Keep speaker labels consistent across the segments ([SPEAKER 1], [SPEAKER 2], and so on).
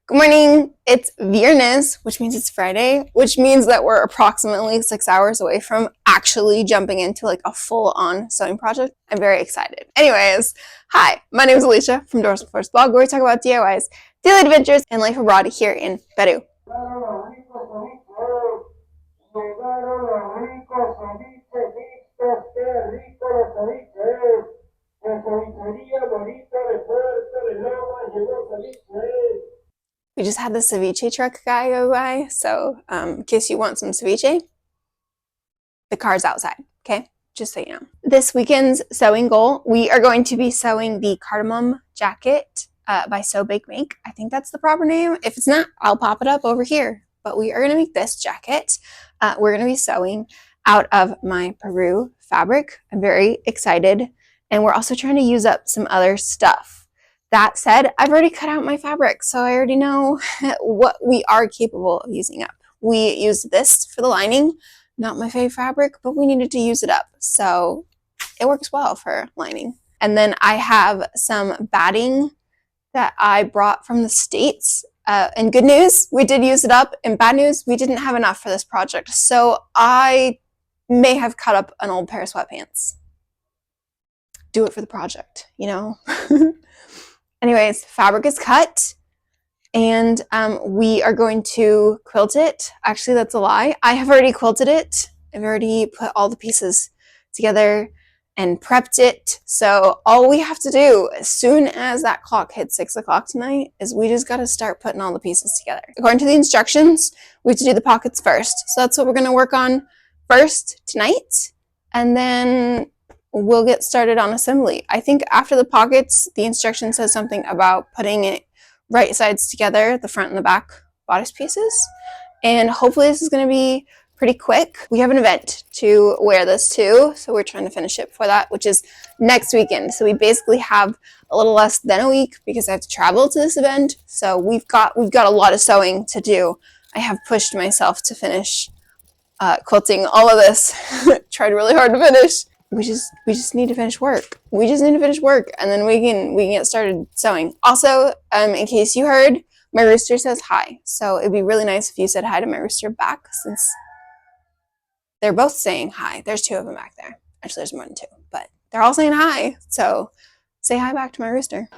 [SPEAKER 1] Good morning. It's Viernes, which means it's Friday, which means that we're approximately 6 hours away from actually jumping into like a full-on sewing project. I'm very excited. Anyways, hi, my name is Alicia from Doors First Blog, where we talk about DIYs, daily adventures, and life abroad here in Peru. We just had the ceviche truck guy go by, so in case you want some ceviche, the car's outside, okay? Just so you know. This weekend's sewing goal, we are going to be sewing the cardamom jacket by Sew Bake Make. I think that's the proper name. If it's not, I'll pop it up over here. But we are going to make this jacket. We're going to be sewing out of my Peru fabric. I'm very excited. And we're also trying to use up some other stuff. That said, I've already cut out my fabric, so I already know what we are capable of using up. We used this for the lining, not my favorite fabric, but we needed to use it up, so it works well for lining. And then I have some batting that I brought from the States. And good news, we did use it up, and bad news, we didn't have enough for this project, so I may have cut up an old pair of sweatpants. Do it for the project, you know? Anyways, fabric is cut, and we are going to quilt it. Actually, that's a lie. I have already quilted it. I've already put all the pieces together and prepped it. So all we have to do as soon as that clock hits 6 o'clock tonight is we just got to start putting all the pieces together. According to the instructions, we have to do the pockets first. So that's what we're going to work on first tonight, and then we'll get started on assembly. I think after the pockets, the instruction says something about putting it right sides together, the front and the back bodice pieces. And hopefully this is going to be pretty quick. We have an event to wear this to, so we're trying to finish it for that, which is next weekend. So we basically have a little less than a week because I have to travel to this event. So we've got a lot of sewing to do. I have pushed myself to finish quilting all of this. Tried really hard to finish. We just need to finish work. We just need to finish work, and then we can get started sewing. Also, in case you heard, my rooster says hi. So it'd be really nice if you said hi to my rooster back, since they're both saying hi. There's two of them back there. Actually, there's more than two, but they're all saying hi. So say hi back to my rooster.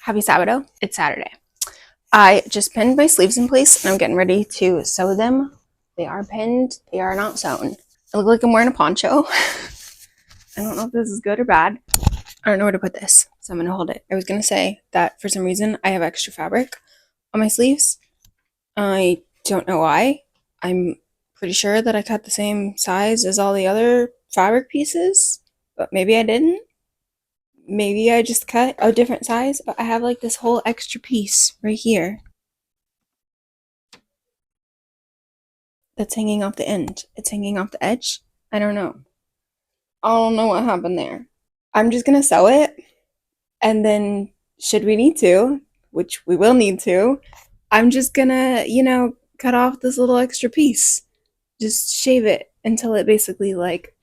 [SPEAKER 1] Happy Sabado. It's Saturday. I just pinned my sleeves in place and I'm getting ready to sew them. They are pinned. They are not sewn. I look like I'm wearing a poncho. I don't know if this is good or bad. I don't know where to put this, so I'm going to hold it. I was going to say that for some reason I have extra fabric on my sleeves. I don't know why. I'm pretty sure that I cut the same size as all the other fabric pieces, but maybe I didn't. Maybe I just cut a different size, but I have like this whole extra piece right here that's hanging off the end. It's hanging off the edge. I don't know. I don't know what happened there. I'm just gonna sew it, and then should we need to, which we will need to, I'm just gonna, cut off this little extra piece. just shave it until it basically like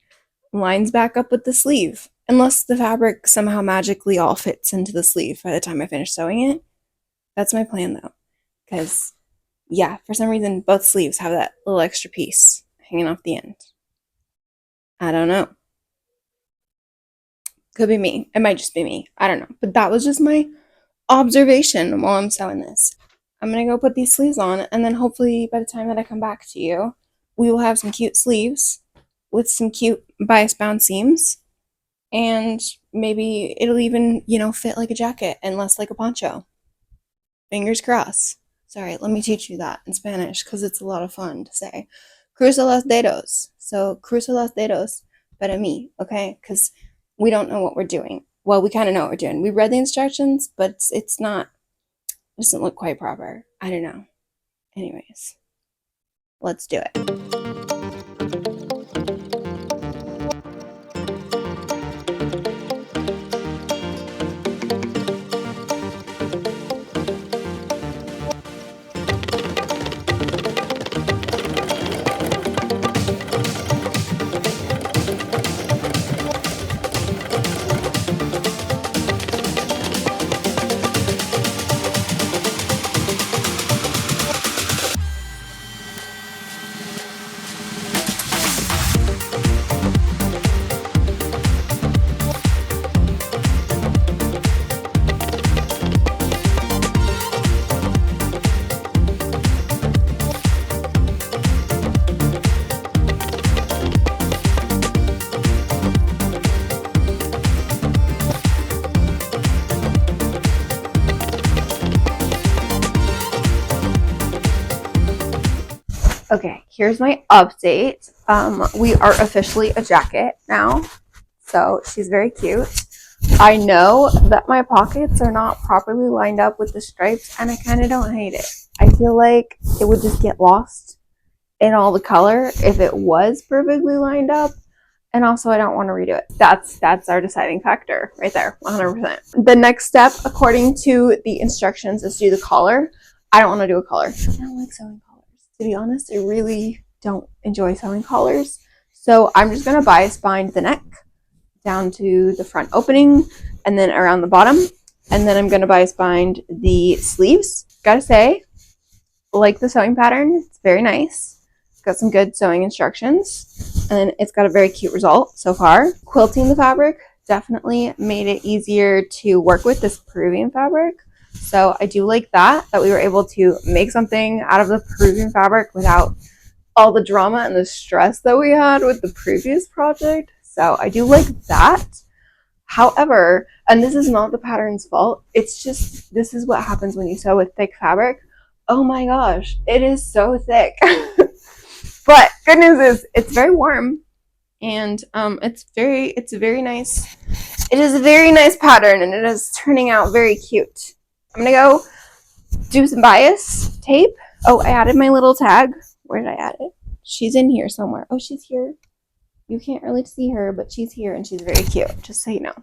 [SPEAKER 1] lines back up with the sleeve. Unless the fabric somehow magically all fits into the sleeve by the time I finish sewing it. That's my plan though. Because, yeah, for some reason, both sleeves have that little extra piece hanging off the end. I don't know. Could be me. It might just be me. I don't know. But that was just my observation while I'm sewing this. I'm going to go put these sleeves on, and then hopefully by the time that I come back to you, we will have some cute sleeves with some cute bias bound seams, and maybe it'll even, fit like a jacket and less like a poncho. Fingers crossed. Sorry, let me teach you that in Spanish because it's a lot of fun to say. Cruza los dedos. So, cruza los dedos para mí, okay? Because we don't know what we're doing. Well, we kind of know what we're doing. We read the instructions, but it's not, it doesn't look quite proper. I don't know. Anyways, let's do it. Okay, here's my update. We are officially a jacket now, so she's very cute. I know that my pockets are not properly lined up with the stripes, and I kind of don't hate it. I feel like it would just get lost in all the color if it was perfectly lined up, and also I don't want to redo it. That's our deciding factor right there, 100%. The next step, according to the instructions, is to do the collar. I don't want to do a collar. I don't like sewing collars. To be honest, I really don't enjoy sewing collars. So I'm just going to bias bind the neck down to the front opening and then around the bottom. And then I'm going to bias bind the sleeves. Gotta say, like the sewing pattern. It's very nice. It's got some good sewing instructions. And it's got a very cute result so far. Quilting the fabric definitely made it easier to work with this Peruvian fabric. So I do like that we were able to make something out of the Peruvian fabric without all the drama and the stress that we had with the previous project. So I do like that. However, and this is not the pattern's fault, it's just, this is what happens when you sew with thick fabric. Oh my gosh, it is so thick. But good news is it's very warm, and it's a very nice, it is a very nice pattern, and it is turning out very cute. I'm gonna go do some bias tape. Oh, I added my little tag. Where did I add it? She's in here somewhere. Oh, she's here. You can't really see her, but she's here and she's very cute, just so you know.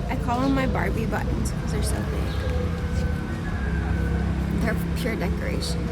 [SPEAKER 1] I call them my Barbie buttons because they're so big. They're pure decoration.